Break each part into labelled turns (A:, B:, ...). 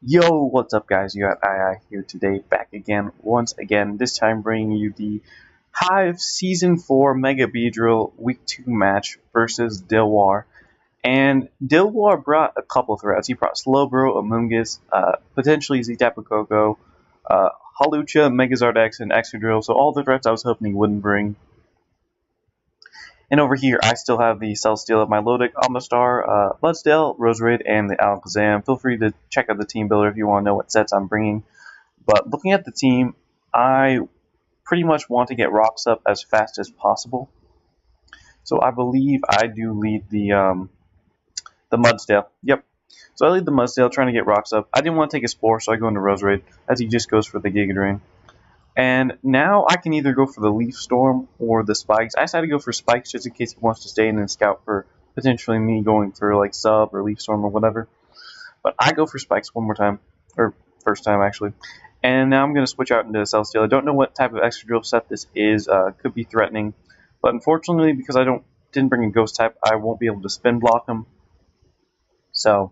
A: Yo, what's up, guys? You got II here today, back again, once again, this time bringing you the Hive Season 4 Mega Beedrill Week 2 match versus Dilwar. And Dilwar brought a couple threats. He brought Slowbro, Amoongus, potentially Tapu Koko, Halucha, Megazard X, and Exadrill, so all the threats I was hoping he wouldn't bring. And over here, I still have the Celestial of my Lodic, Mastar, Mudsdale, Roserade, and the Alakazam. Feel free to check out the team builder if you want to know what sets I'm bringing. But looking at the team, I pretty much want to get rocks up as fast as possible. So I believe I do lead the Mudsdale. Yep. So I lead the Mudsdale, trying to get rocks up. I didn't want to take a Spore, so I go into Roserade, as he just goes for the Giga Drain. And now I can either go for the Leaf Storm or the Spikes. I decided to go for Spikes just in case he wants to stay in and scout for potentially me going for like Sub or Leaf Storm or whatever. But I go for Spikes one more time, or first time actually. And now I'm going to switch out into Celestial. I don't know what type of Exadrill set this is. Could be threatening. But unfortunately, because I didn't bring a Ghost type, I won't be able to spin block him. So,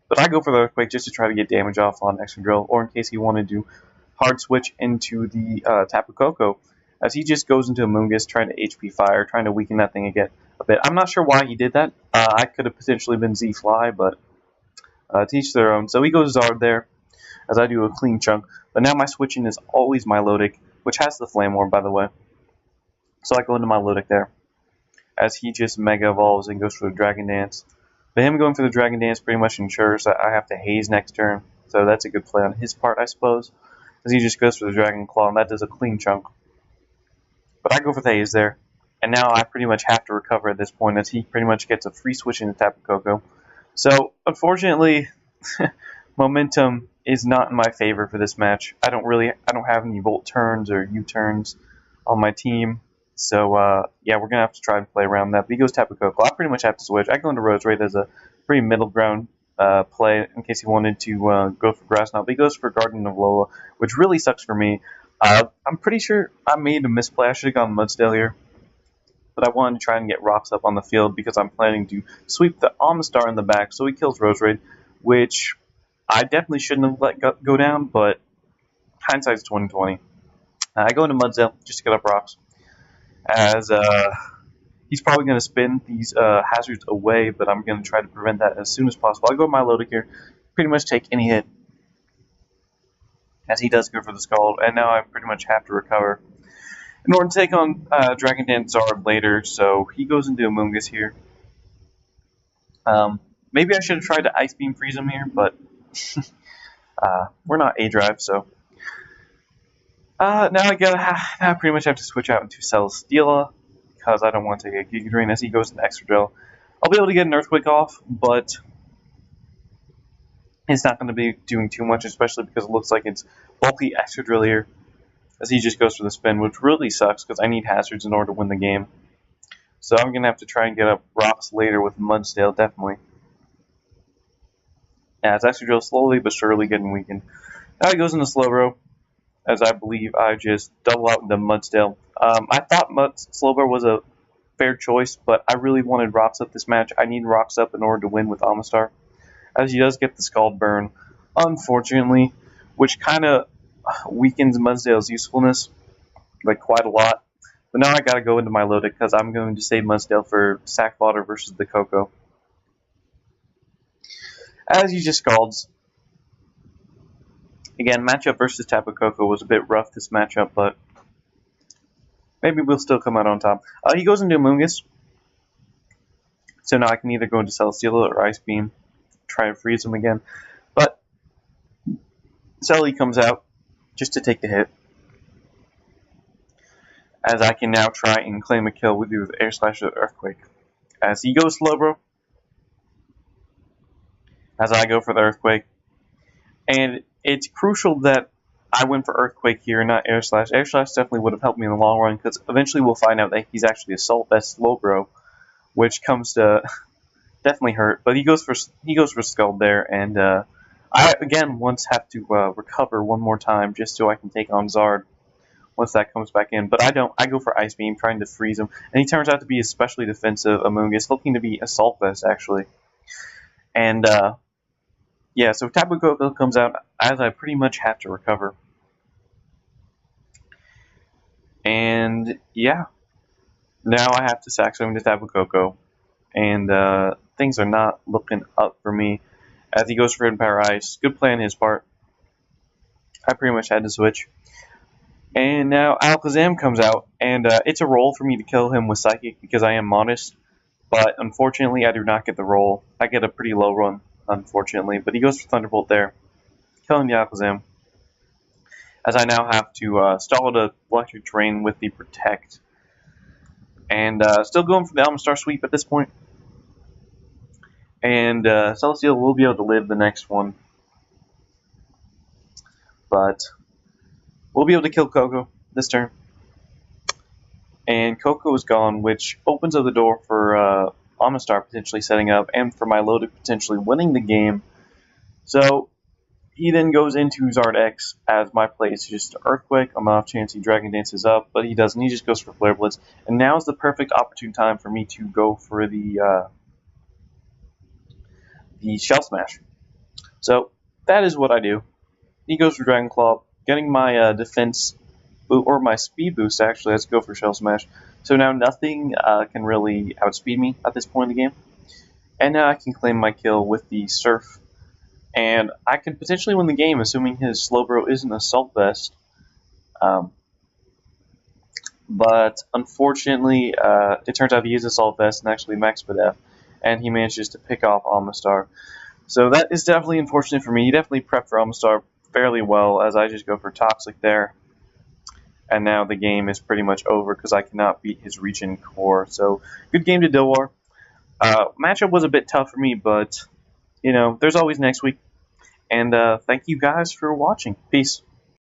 A: but I go for the Earthquake just to try to get damage off on Exadrill, or in case he wanted to hard switch into the Tapu Koko, as he just goes into Amoongus trying to HP Fire, trying to weaken that thing again a bit. I'm not sure why he did that. I could have potentially been Z-Fly, but to each their own. So he goes Zard there, as I do a clean chunk. But now my switching is always my Lodic, which has the Flame Orb, by the way. So I go into my Lodic there, as he just Mega Evolves and goes for the Dragon Dance. But him going for the Dragon Dance pretty much ensures that I have to Haze next turn. So that's a good play on his part, I suppose, as he just goes for the Dragon Claw, and that does a clean chunk. But I go for the Haze there, and now I pretty much have to recover at this point, as he pretty much gets a free switch into Tapu Koko. So, unfortunately, momentum is not in my favor for this match. I don't have any Volt turns or U-turns on my team. So, yeah, we're going to have to try and play around that. But he goes Tapu Koko. I pretty much have to switch. I go into Roserade as a pretty middle ground play in case he wanted to go for Grass Knot. But he goes for Garden of Lola, which really sucks for me. I'm pretty sure I made a misplay. I should have gone Mudsdale here. But I wanted to try and get rocks up on the field because I'm planning to sweep the Amistar in the back. So he kills Roserade, which I definitely shouldn't have let go down, but hindsight's 2020. I go into Mudsdale just to get up rocks, as he's probably going to spin these hazards away, but I'm going to try to prevent that as soon as possible. I go my Lodic here, pretty much take any hit, as he does go for the Scald, and now I pretty much have to recover in order to take on Dragon Dance Zard later, so he goes into Amoongus here. Maybe I should have tried to Ice Beam freeze him here, but we're not A-Drive, so now I pretty much have to switch out into Celesteela, because I don't want to take a Giga Drain as he goes into Exadrill. I'll be able to get an Earthquake off, but it's not going to be doing too much, especially because it looks like it's bulky Exadrill here, as he just goes for the spin, which really sucks because I need hazards in order to win the game. So I'm going to have to try and get up rocks later with Mudsdale, definitely. Yeah, it's Exadrill slowly but surely getting weakened. Now he goes into Slowbro, as I believe I just double out into Mudsdale. I thought Slowbro was a fair choice, but I really wanted rocks up this match. I need rocks up in order to win with Amistar, as he does get the Scald Burn, unfortunately, which kind of weakens Mudsdale's usefulness, like, quite a lot. But now I gotta go into my Lodic, because I'm going to save Mudsdale for Sack Fodder versus the Koko. As he just Scalds. Again, matchup versus Tapu Koko was a bit rough, this matchup, but maybe we'll still come out on top. He goes into Amoongus, so now I can either go into Celesteela or Ice Beam, try and freeze him again. But Celly comes out just to take the hit, as I can now try and claim a kill with you with Air Slash or Earthquake. As he goes Slowbro, as I go for the Earthquake. And it's crucial that I went for Earthquake here, not Air Slash. Air Slash definitely would have helped me in the long run, because eventually we'll find out that he's actually Assault Vest Slowbro, which comes to definitely hurt. But he goes for Scald there, and I again once have to recover one more time just so I can take on Zard once that comes back in. But I don't. I go for Ice Beam, trying to freeze him, and he turns out to be especially defensive Amoongus, looking to be Assault Vest actually, and yeah, so Tapu Koko comes out as I pretty much have to recover. And yeah, now I have to sack swim to Tapu Koko. And things are not looking up for me as he goes for Hidden Power Ice. Good play on his part. I pretty much had to switch. And now Alakazam comes out, and it's a roll for me to kill him with Psychic because I am modest. But unfortunately, I do not get the roll. I get a pretty low run, unfortunately. But he goes for Thunderbolt there, killing the Alakazam. As I now have to stall the Electric Terrain with the Protect. And still going for the Almastar sweep at this point. And Celestial will be able to live the next one. But we'll be able to kill Koko this turn. And Koko is gone, which opens up the door for Amistar potentially setting up and for Milotic potentially winning the game. So he then goes into Zard X as my play is just Earthquake. On the off chance he Dragon Dances up, but he doesn't. He just goes for Flare Blitz. And now is the perfect opportune time for me to go for the Shell Smash. So that is what I do. He goes for Dragon Claw, getting my defense or my speed boost actually. Let's go for Shell Smash. So now nothing can really outspeed me at this point in the game. And now I can claim my kill with the Surf. And I could potentially win the game, assuming his Slowbro is an Assault Vest. But unfortunately, it turns out he is Assault Vest and actually Max Spadef. And he manages to pick off Amistar. So that is definitely unfortunate for me. He definitely prepped for Amistar fairly well, as I just go for Toxic there. And now the game is pretty much over because I cannot beat his Regen Core. So good game to Dilwar. Matchup was a bit tough for me, but you know, there's always next week. And thank you guys for watching. Peace.